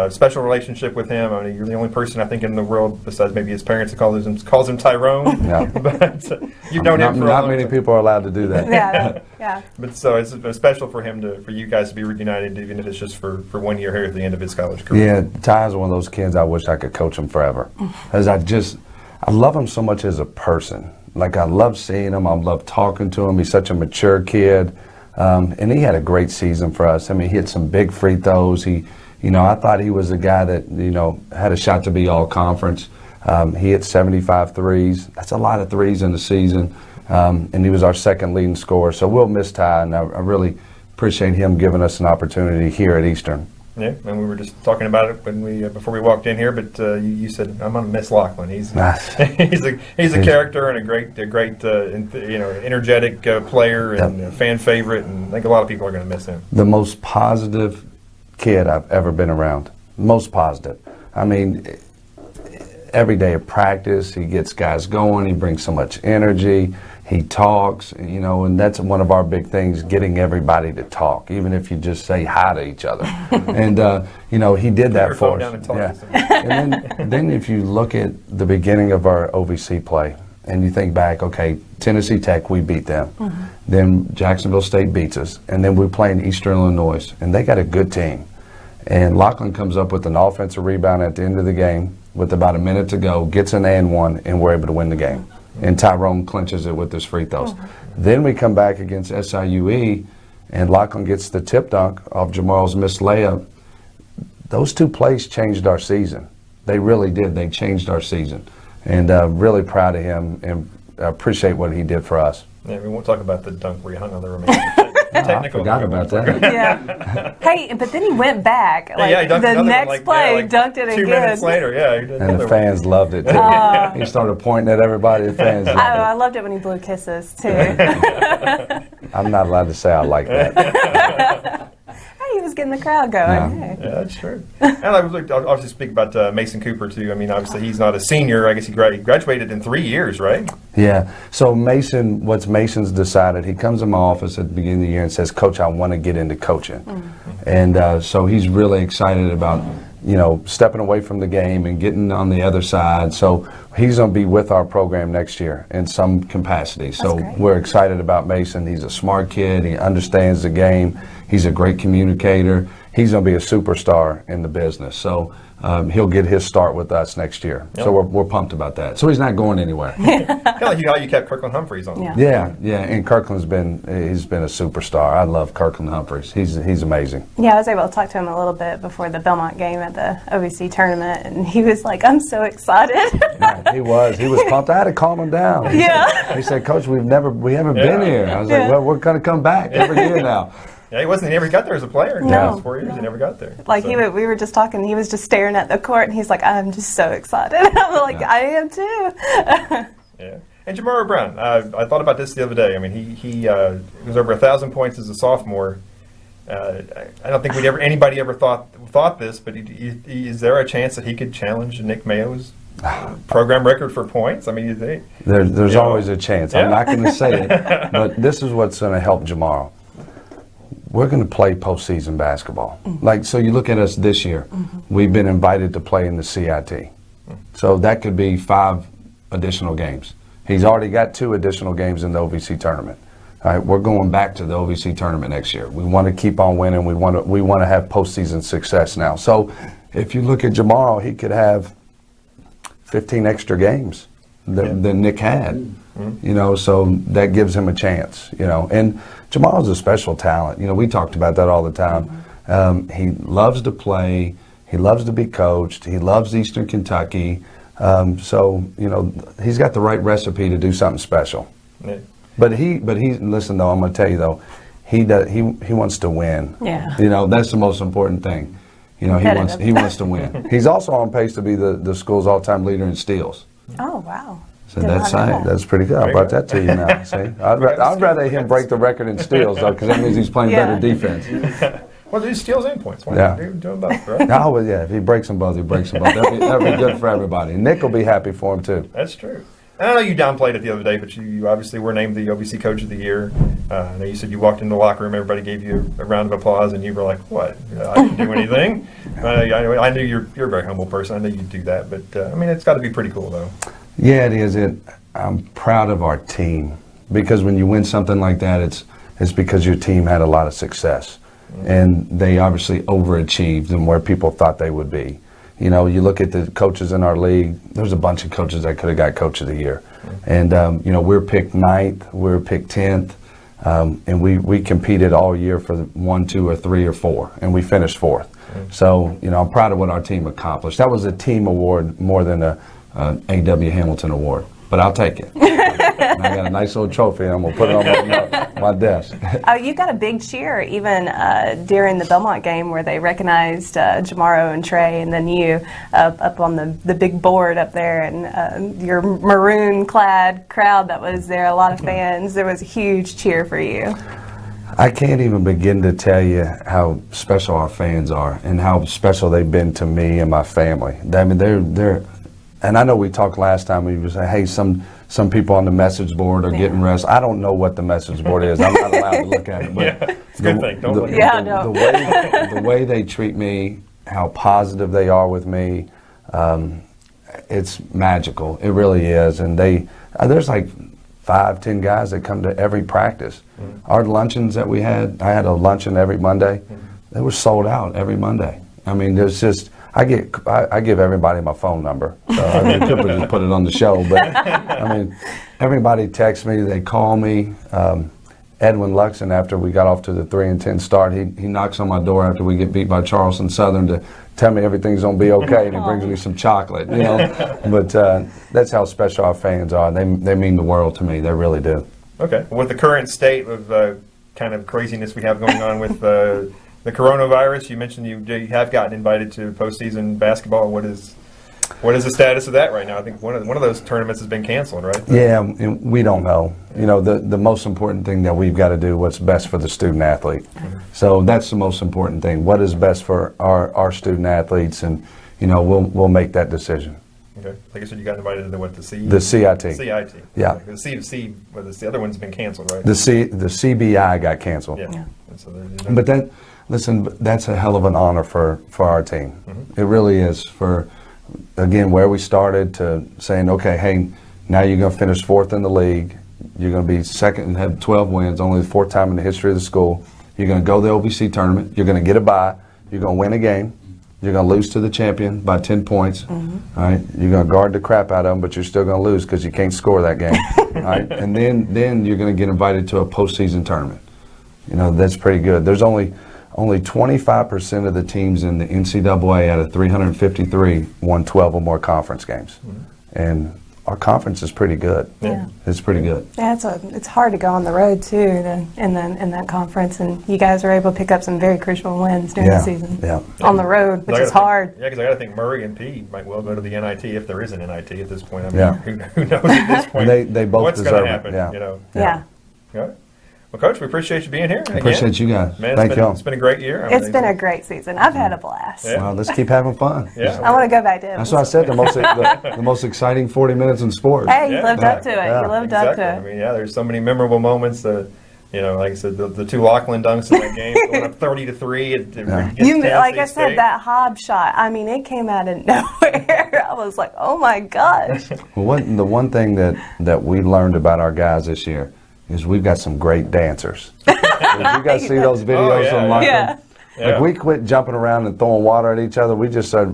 Special relationship with him. I mean, you're the only person I think in the world besides maybe his parents that calls him Tyrone. Yeah. But you've known him for not many people are allowed to do that. Yeah. But so it's special for you guys to be reunited, even if it's just for 1 year here at the end of his college career. Yeah, Ty's one of those kids I wish I could coach him forever, because I love him so much as a person. Like, I love seeing him. I love talking to him. He's such a mature kid, and he had a great season for us. I mean, he hit some big free throws. I thought he was a guy that, had a shot to be all conference. He hit 75 threes. That's a lot of threes in the season. And he was our second leading scorer. So we'll miss Ty, and I really appreciate him giving us an opportunity here at Eastern. Yeah, and we were just talking about it when before we walked in here. But you said I'm gonna miss Lachlan. He's he's a character and a great energetic player and a fan favorite. And I think a lot of people are gonna miss him. The most positive kid I've ever been around. Most positive. I mean, every day of practice, he gets guys going. He brings so much energy. He talks, and that's one of our big things, getting everybody to talk, even if you just say hi to each other. And, he did that for us. And then if you look at the beginning of our OVC play, and you think back, okay, Tennessee Tech, we beat them. Mm-hmm. Then Jacksonville State beats us. And then we play in Eastern Illinois, and they got a good team. And Lachlan comes up with an offensive rebound at the end of the game with about a minute to go, gets an and one, and we're able to win the game. And Tyrone clinches it with his free throws. Mm-hmm. Then we come back against SIUE, and Lachlan gets the tip dunk off Jamal's missed layup. Those two plays changed our season. They really did. They changed our season. And really proud of him and appreciate what he did for us. Yeah, we won't talk about the dunk where he hung on the remaining technical. I forgot about that. Yeah. Hey, but then he went back. He dunked the next one, play, dunked it 2 again. 2 minutes later, yeah. He did And the fans loved it, too. He started pointing at everybody. The fans loved it. I loved it when he blew kisses, too. I'm not allowed to say I like that. He was getting the crowd going. Yeah, that's true. And I was obviously speak about Mason Cooper too. I mean, obviously he's not a senior. I guess he graduated in 3 years, right? Yeah. So Mason's decided, he comes in my office at the beginning of the year and says, Coach, I want to get into coaching. Mm-hmm. And so he's really excited about, stepping away from the game and getting on the other side. So he's going to be with our program next year in some capacity. So we're excited about Mason. He's a smart kid. He understands the game. He's a great communicator. He's going to be a superstar in the business. So he'll get his start with us next year. Yep. So we're pumped about that. So he's not going anywhere. Kind of like how you kept Kirkland Humphreys on. Yeah. And Kirkland's been a superstar. I love Kirkland Humphreys. He's amazing. Yeah, I was able to talk to him a little bit before the Belmont game at the OVC tournament, and he was like, "I'm so excited." Yeah, he was pumped. I had to calm him down. Yeah. He said, "Coach, we haven't been here." I was like, "Well, we're going to come back every year now." Yeah, he never got there as a player. No. 4 years, he never got there. We were just talking, he was just staring at the court, and he's like, I'm just so excited. I'm like, I am too. Yeah. And Jamar Brown, I thought about this the other day. I mean, he was over 1,000 points as a sophomore. I don't think anybody ever thought this, but is there a chance that he could challenge Nick Mayo's program record for points? I mean, you think? There's always a chance. Yeah. I'm not going to say it, but this is what's going to help Jamar. We're going to play postseason basketball. Mm-hmm. So you look at us this year, we've been invited to play in the CIT. Mm-hmm. So that could be 5 additional games. He's already got 2 additional games in the OVC tournament. All right, we're going back to the OVC tournament next year. We want to keep on winning. We want to have postseason success now. So if you look at Jamar, he could have 15 extra games than Nick had. Mm-hmm. So that gives him a chance, And Jamal's a special talent. We talked about that all the time. Mm-hmm. He loves to play. He loves to be coached. He loves Eastern Kentucky. So he's got the right recipe to do something special. Yeah. But listen though, I'm going to tell you though, he wants to win. Yeah. That's the most important thing. He wants to win. He's also on pace to be the school's all-time leader in steals. Oh wow. So that's pretty good. I brought that to you now. See, I'd rather him break the record in steals though, because that means he's playing better defense. Well, do steals and points. Why not do them both, right? If he breaks them both, he breaks them both. That'd be good for everybody. Nick will be happy for him too. That's true. And I know you downplayed it the other day, but you obviously were named the OVC Coach of the Year. I know you said you walked into the locker room, everybody gave you a round of applause, and you were like, "What? I didn't do anything." I knew you're a very humble person. I knew you'd do that, but it's got to be pretty cool, though. Yeah, it is. I'm proud of our team because when you win something like that, it's because your team had a lot of success, and they obviously overachieved in where people thought they would be. You look at the coaches in our league, there's a bunch of coaches that could have got Coach of the Year. And, we're picked 9th, we're picked 10th, and we competed all year for 1, 2, or 3, or 4, and we finished 4th. So, I'm proud of what our team accomplished. That was a team award more than a A.W. Hamilton award, but I'll take it. And I got a nice little trophy, and I'm going to put it on my desk. Oh, you got a big cheer even during the Belmont game where they recognized Jamaro and Trey, and then you up on the big board up there, and your maroon-clad crowd that was there, a lot of fans. There was a huge cheer for you. I can't even begin to tell you how special our fans are and how special they've been to me and my family. I mean, they're and I know we talked last time, we were saying, hey, some people on the message board are getting rest. I don't know what the message board is. I'm not allowed to look at it. But it's a good thing. Don't look at it. The way they treat me, how positive they are with me, it's magical. It really is. And there's like 5-10 guys that come to every practice. Our luncheons that we had, I had a luncheon every Monday. They were sold out every Monday. I mean, there's just, I give everybody my phone number. So I could just put it on the show, but I mean, everybody texts me, they call me. Edwin Luxon, after we got off to the 3-10 start, he knocks on my door after we get beat by Charleston Southern to tell me everything's gonna be okay, and he brings me some chocolate, But that's how special our fans are. They mean the world to me. They really do. Okay. With the current state of kind of craziness we have going on with the coronavirus, you mentioned you have gotten invited to postseason basketball. What is the status of that right now? I think one of those tournaments has been canceled, right? Yeah, we don't know. The most important thing that we've got to do what's best for the student athlete. So that's the most important thing. What is best for our student athletes, and we'll make that decision. Okay. Like I said, you got invited to the CIT. The CIT. CIT. Yeah. The C, the other one's been canceled, right? The CBI got canceled. Yeah. So but then. Listen, that's a hell of an honor for our team. It really is. For, again, where we started to saying, okay, hey, now you're going to finish 4th in the league. You're going to be second and have 12 wins, only the 4th time in the history of the school. You're going to go to the OVC tournament. You're going to get a bye. You're going to win a game. You're going to lose to the champion by 10 points. All right? You're going to guard the crap out of them, but you're still going to lose because you can't score that game. All right? And then you're going to get invited to a postseason tournament. That's pretty good. There's only 25% of the teams in the NCAA out of 353 won 12 or more conference games. And our conference is pretty good. Yeah. It's pretty good. Yeah, it's hard to go on the road, too, in that conference. And you guys were able to pick up some very crucial wins during the season. Yeah. On the road, which is hard. Yeah, because I got to think Murray and P might well go to the NIT if there is an NIT at this point. I mean, Yeah. who knows at this point? And they both what's deserve going to happen? it. Yeah. Yeah. Well, Coach, we appreciate you being here. I appreciate you guys. Man, Thank y'all. It's been a great year. It's been a great season. I've had a blast. Yeah. Well, let's keep having fun. Yeah. I want to go back to it. That's what I said, the most exciting 40 minutes in sports. Hey, you lived up to it. Yeah. You lived Exactly. up to I it. mean, there's so many memorable moments. Like I said, the 2 Lachlan dunks in that game, going up 30-3. You, like I said, that Hobbs shot, I mean, it came out of nowhere. I was like, oh my gosh. Well, the one thing that we learned about our guys this year is we've got some great dancers. Did you guys see those videos online? Yeah. Like we quit jumping around and throwing water at each other. We just started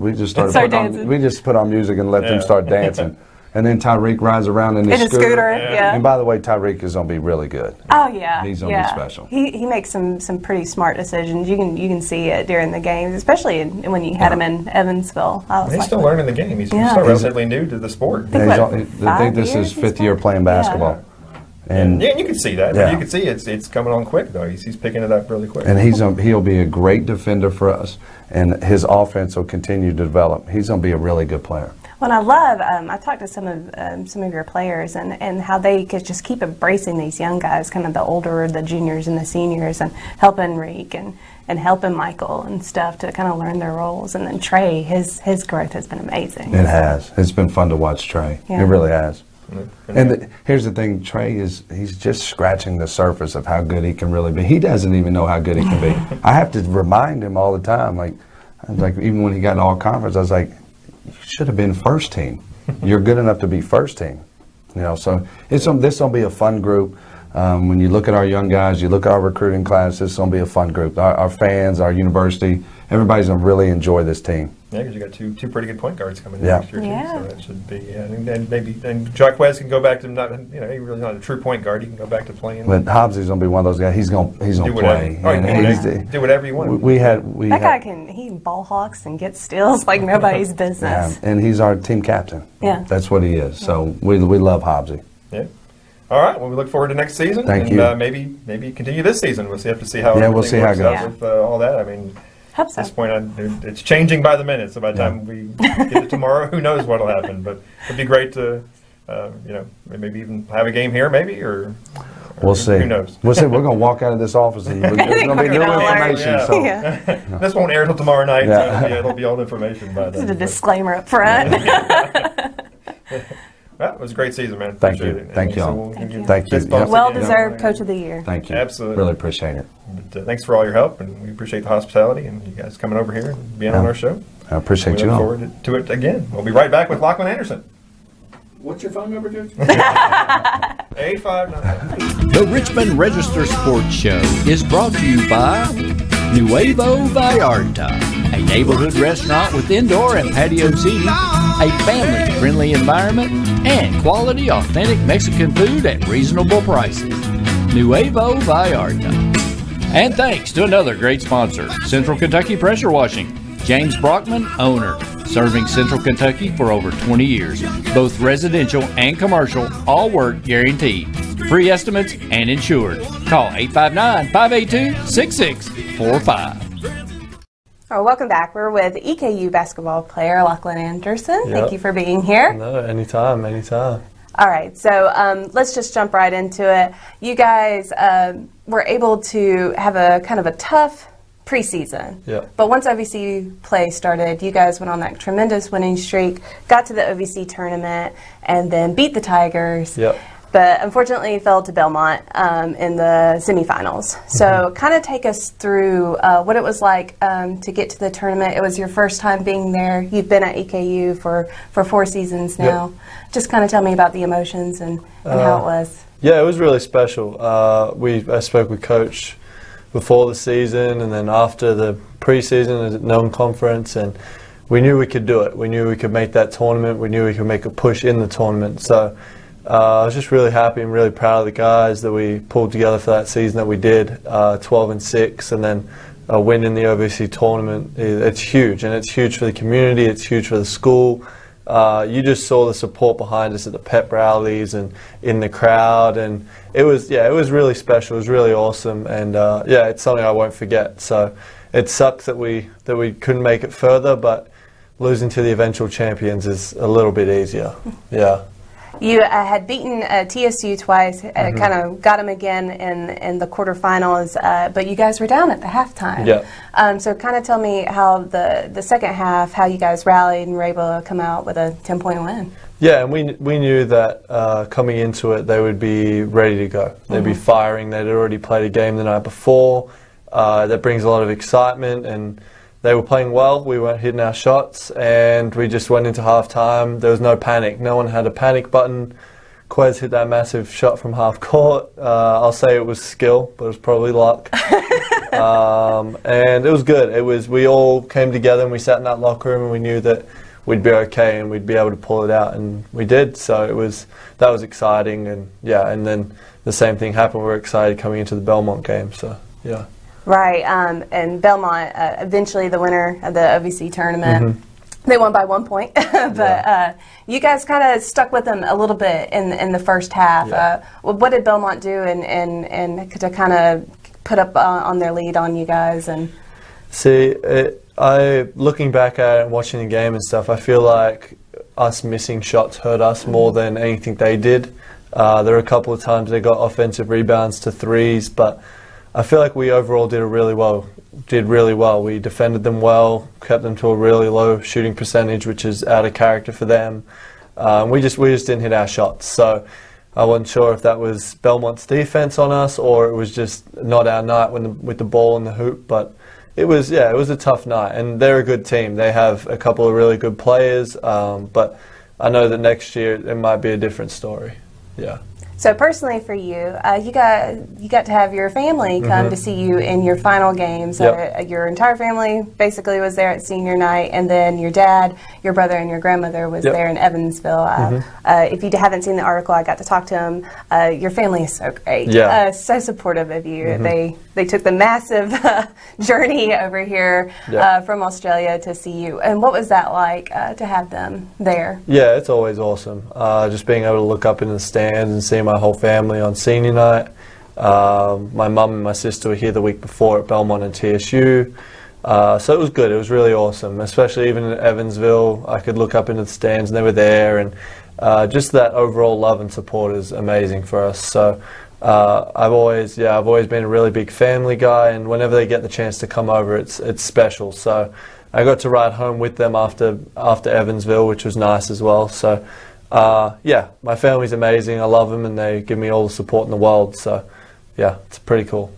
dancing. we just put on music and let them start dancing. And then Tyreek rides around in his scooter. Yeah. And by the way, Tyreek is going to be really good. Oh yeah, He's going to be special. He makes some pretty smart decisions. You can see it during the games, especially when you had him in Evansville. He's still learning the game. He's still relatively new to the sport. I think this is 5th year playing basketball. Yeah. And you can see that. Yeah. You can see it's coming on quick though. He's picking it up really quick. And he'll be a great defender for us, and his offense will continue to develop. He's going to be a really good player. Well, I talked to some of your players and how they could just keep embracing these young guys, kind of the older, the juniors and the seniors, and helping Reek and helping Michael and stuff to kind of learn their roles. And then Trey, his growth has been amazing. It has. It's been fun to watch Trey. Yeah. It really has. And here's the thing, Trey he's just scratching the surface of how good he can really be. He doesn't even know how good he can be. I have to remind him all the time. Like even when he got all conference, I was like, you should have been first team. You're good enough to be first team. So this will be a fun group. When you look at our young guys, you look at our recruiting class, this is going to be a fun group. Our fans, our university, everybody's going to really enjoy this team. Yeah, because you got two pretty good point guards coming in Yeah. next year too. Yeah. So that should be, and maybe Jacquez can go back to not, he's really not a true point guard. He can go back to playing. But Hobbsy's going to be one of those guys. He's going to do play. whatever. And Do whatever you want. We That guy had, he ball hawks and get steals like nobody's yeah, business. and he's our team captain. Yeah. That's what he is. So we love Hobbsy. Yeah. All right. Well, we look forward to next season. Thank and, you. Maybe continue this season. We'll have to see how. Yeah, we'll everything see how it works out goes. with all that. I mean, Hope at so. this point, it's changing by the minute. So by the time we get it tomorrow, who knows what'll happen? But it'd be great to, maybe even have a game here, maybe or We'll see. Who knows? We'll see. We're going to walk out of this office and there's going to be new Granola. information. Yeah. So. Yeah. This won't air till tomorrow night. Yeah. So it'll be old information by This is then. a But, disclaimer up front. well, it was a great season, man. Thank Appreciate you. it. Thank And you so all. we'll give you Thank you. fist bumps Yep. Well again. deserved Coach of the Year. Thank you. Absolutely. Really appreciate it. But, thanks for all your help, and we appreciate the hospitality and you guys coming over here and being on our show. I appreciate We you look all. forward to it again. We'll be right back with Lachlan Anderson. What's your phone number, Coach? 859. The Richmond Register Sports Show is brought to you by Nuevo Vallarta, a neighborhood restaurant with indoor and patio seating, a family-friendly environment, and quality, authentic Mexican food at reasonable prices. Nuevo Vallarta. And thanks to another great sponsor, Central Kentucky Pressure Washing. James Brockman, owner, serving Central Kentucky for over 20 years. Both residential and commercial, all work guaranteed. Free estimates and insured. Call 859-582-6645. All right, welcome back. We're with EKU basketball player Lachlan Anderson. Yep. Thank you for being here. No, anytime. All right, so let's just jump right into it. You guys were able to have a kind of a tough preseason. Yep. But once OVC play started, you guys went on that tremendous winning streak, got to the OVC tournament, and then beat the Tigers. Yep. But unfortunately fell to Belmont in the semifinals. So kind of take us through what it was like to get to the tournament. It was your first time being there. You've been at EKU for 4 seasons now. Yep. Just kind of tell me about the emotions and how it was. Yeah, it was really special. I spoke with Coach before the season and then after the preseason at non-conference, and we knew we could do it. We knew we could make that tournament. We knew we could make a push in the tournament. So I was just really happy and really proud of the guys that we pulled together for that season that we did, 12-6, and then a win in the OVC tournament. It's huge, and it's huge for the community. It's huge for the school. You just saw the support behind us at the pep rallies and in the crowd, and it was really special. It was really awesome, and it's something I won't forget. So it sucks that we couldn't make it further, but losing to the eventual champions is a little bit easier. Yeah. You had beaten TSU twice, kind of got them again in the quarterfinals, but you guys were down at the halftime. Yeah. So kind of tell me how the second half, how you guys rallied and were able to come out with a 10-point win. Yeah, and we knew that coming into it, they would be ready to go. They'd be firing. They'd already played a game the night before. That brings a lot of excitement, and they were playing well. We weren't hitting our shots, and we just went into halftime. There was no panic. No one had a panic button. Quez hit that massive shot from half court. I'll say it was skill, but it was probably luck. And it was good. We all came together and we sat in that locker room and we knew that we'd be okay and we'd be able to pull it out, and we did. So that was exciting, and and then the same thing happened. We were excited coming into the Belmont game. So yeah. Right, and Belmont, eventually the winner of the OVC tournament. They won by 1 point, but you guys kind of stuck with them a little bit in the first half. Yeah. What did Belmont do and to kind of put up on their lead on you guys? And see, looking back at it and watching the game and stuff, I feel like us missing shots hurt us more than anything they did. There were a couple of times they got offensive rebounds to threes, but I feel like we overall did really well. We defended them well, kept them to a really low shooting percentage, which is out of character for them. We just didn't hit our shots. So I wasn't sure if that was Belmont's defense on us or it was just not our night with the ball in the hoop. But it was a tough night, and they're a good team. They have a couple of really good players, but I know that next year it might be a different story. Yeah. So personally for you, you got to have your family come to see you in your final games. Yep. Your entire family basically was there at senior night, and then your dad, your brother, and your grandmother was Yep. there in Evansville. If you haven't seen the article, I got to talk to him. Your family is so great, Yeah. so supportive of you. They took the massive journey over here Yeah. from Australia to see you. And what was that like to have them there? Yeah, it's always awesome. Just being able to look up into the stands and see my whole family on senior night. My mum and my sister were here the week before at Belmont and TSU. So it was good. It was really awesome, especially even in Evansville. I could look up into the stands and they were there. And just that overall love and support is amazing for us. So I've always been a really big family guy. And whenever they get the chance to come over, it's special. So I got to ride home with them after Evansville, which was nice as well. So, my family's amazing. I love them, and they give me all the support in the world. So, yeah, it's pretty cool.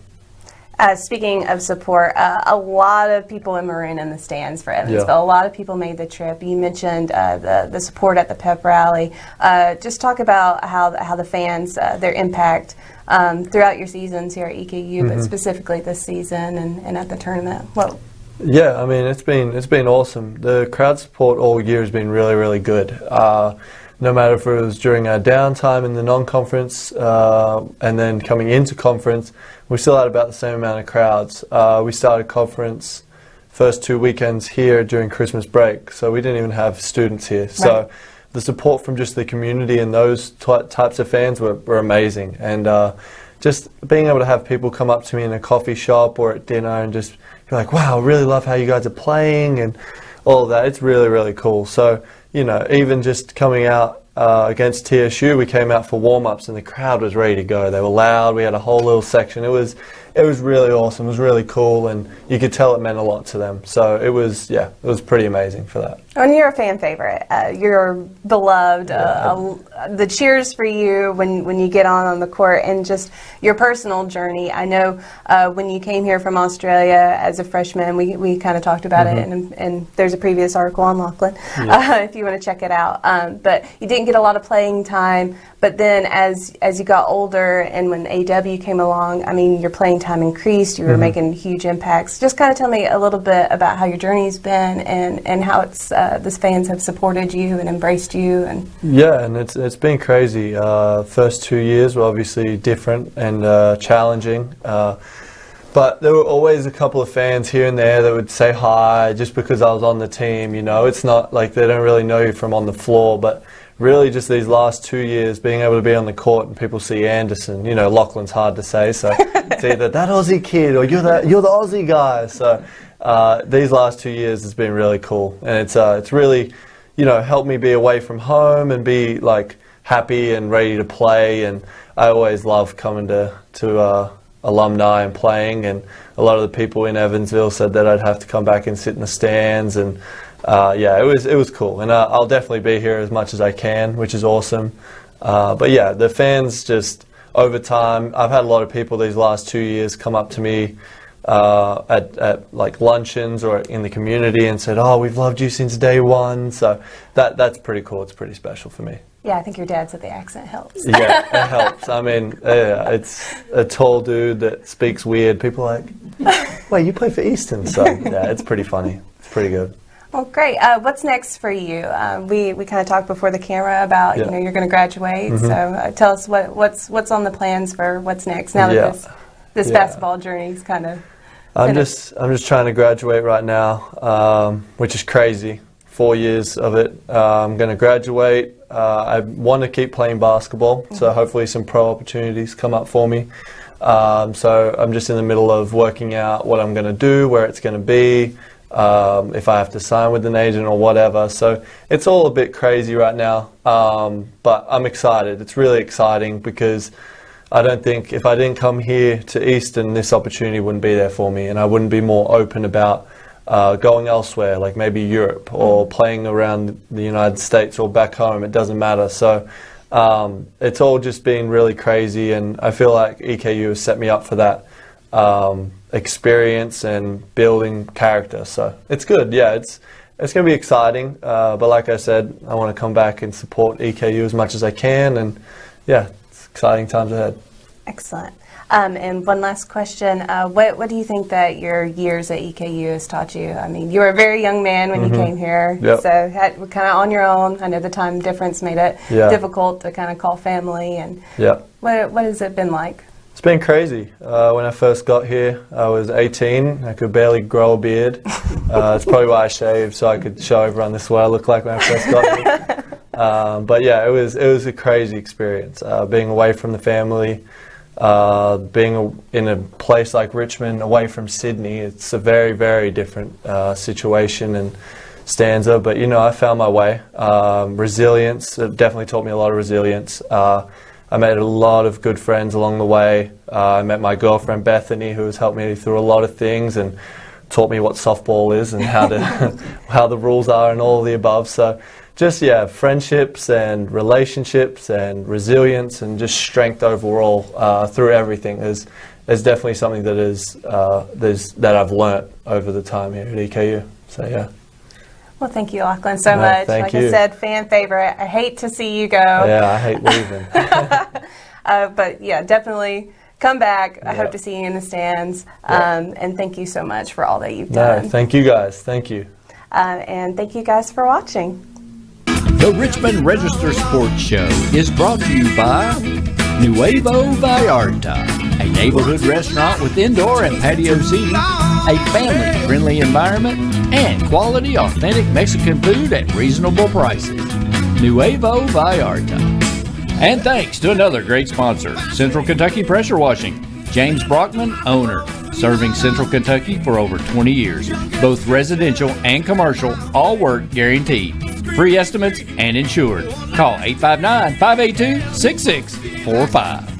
Speaking of support, a lot of people in maroon in the stands for Evansville. Yeah. A lot of people made the trip. You mentioned the support at the pep rally. Just talk about how the fans, their impact throughout your seasons here at EKU, but specifically this season and at the tournament. Well. Yeah, I mean, it's been awesome. The crowd support all year has been really, really good. No matter if it was during our downtime in the non-conference and then coming into conference, we still had about the same amount of crowds. We started conference first 2 weekends here during Christmas break, so we didn't even have students here. Right. So the support from just the community and those types of fans were amazing. And just being able to have people come up to me in a coffee shop or at dinner and just be like, wow, I really love how you guys are playing and all of that. It's really, really cool. So, even just coming out against TSU, we came out for warm-ups and the crowd was ready to go. They were loud. We had a whole little section. It was really awesome. It was really cool, and you could tell it meant a lot to them. So it was pretty amazing for that. And you're a fan favorite. You're beloved. The cheers for you when you get on the court, and just your personal journey. I know when you came here from Australia as a freshman, we kind of talked about it, and there's a previous article on Lachlan if you want to check it out. But you didn't get a lot of playing time. But then as you got older, and when AW came along, I mean, your playing time increased. You were making huge impacts. Just kind of tell me a little bit about how your journey's been and how it's the fans have supported you and embraced you. And it's been crazy. First 2 years were obviously different and challenging. But there were always a couple of fans here and there that would say hi just because I was on the team. It's not like they don't really know you from on the floor, but really just these last 2 years being able to be on the court and people see Anderson. Lachlan's hard to say, so it's either that Aussie kid or you're the Aussie guy. So these last 2 years has been really cool, and it's really helped me be away from home and be like happy and ready to play. And I always love coming to alumni and playing, and a lot of the people in Evansville said that I'd have to come back and sit in the stands, and it was cool, and I'll definitely be here as much as I can, which is awesome. But yeah, the fans just over time, I've had a lot of people these last 2 years come up to me at like luncheons or in the community and said, "Oh, we've loved you since day one." So that's pretty cool. It's pretty special for me. yeah, I think your dad said the accent helps. Yeah, it helps. I mean, it's a tall dude that speaks weird. People are like, "Wait, you play for Easton?" So yeah, it's pretty funny. It's pretty good. Well, great. What's next for you? We kind of talked before the camera about you're going to graduate. So tell us what's on the plans for what's next now that this basketball journey is kind of. I'm just trying to graduate right now, which is crazy. 4 years of it. I'm going to graduate. I want to keep playing basketball, so hopefully some pro opportunities come up for me. So I'm just in the middle of working out what I'm going to do, where it's going to be. If I have to sign with an agent or whatever. So it's all a bit crazy right now, but I'm excited. It's really exciting because I don't think if I didn't come here to Easton, this opportunity wouldn't be there for me, and I wouldn't be more open about going elsewhere, like maybe Europe or playing around the United States or back home. It doesn't matter. So it's all just been really crazy, and I feel like EKU has set me up for that. Experience and building character, so it's good. Yeah, it's going to be exciting, but like I said, I want to come back and support EKU as much as I can, and yeah, it's exciting times ahead. Excellent. And one last question. What do you think that your years at EKU has taught you? I mean, you were a very young man when you came here, Yep. so kind of on your own. I know the time difference made it difficult to kind of call family. And what has it been like? It's been crazy. When I first got here, I was 18. I could barely grow a beard. It's probably why I shaved, so I could show everyone this is what I look like when I first got here. But yeah, it was a crazy experience. Being away from the family, being in a place like Richmond, away from Sydney. It's a very, very different situation and stanza. But you know, I found my way. Resilience. It definitely taught me a lot of resilience. I met a lot of good friends along the way. I met my girlfriend Bethany, who has helped me through a lot of things and taught me what softball is and how to how the rules are and all of the above. So just friendships and relationships and resilience and just strength overall through everything is definitely something that that I've learnt over the time here at EKU. So yeah. Well, thank you, Lachlan, so much. Thank you. I said, fan favorite. I hate to see you go. Yeah, I hate leaving. But yeah, definitely come back. I hope to see you in the stands. And thank you so much for all that you've done. Thank you guys. Thank you. And thank you guys for watching. The Richmond Register Sports Show is brought to you by Nuevo Vallarta, a neighborhood restaurant with indoor and patio seating, a family-friendly environment, and quality, authentic Mexican food at reasonable prices. Nuevo Vallarta. And thanks to another great sponsor, Central Kentucky Pressure Washing. James Brockman, owner, serving Central Kentucky for over 20 years. Both residential and commercial, all work guaranteed. Free estimates and insured. Call 859-582-6645.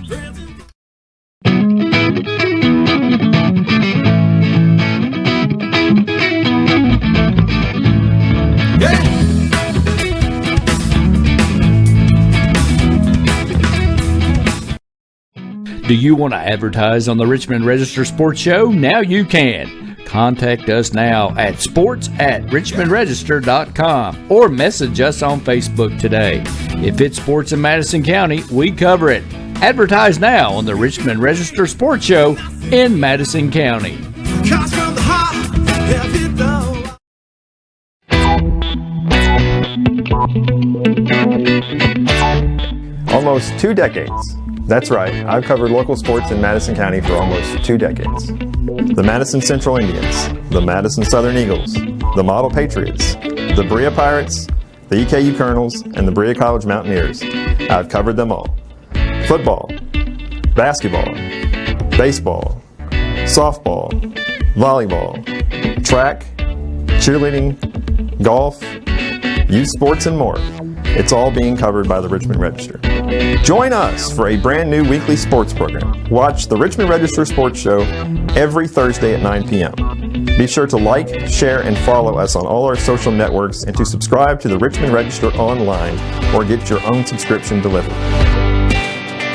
Do you want to advertise on the Richmond Register Sports Show? Now you can. Contact us now at sports@richmondregister.com or message us on Facebook today. If it's sports in Madison County, we cover it. Advertise now on the Richmond Register Sports Show in Madison County. Almost 2 decades. That's right, I've covered local sports in Madison County for almost 2 decades. The Madison Central Indians, the Madison Southern Eagles, the Model Patriots, the Berea Pirates, the EKU Colonels, and the Berea College Mountaineers. I've covered them all. Football, basketball, baseball, softball, volleyball, track, cheerleading, golf, youth sports, and more. It's all being covered by the Richmond Register. Join us for a brand new weekly sports program. Watch the Richmond Register Sports Show every Thursday at 9 p.m. Be sure to like, share, and follow us on all our social networks and to subscribe to the Richmond Register online or get your own subscription delivered.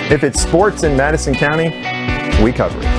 If it's sports in Madison County, we cover it.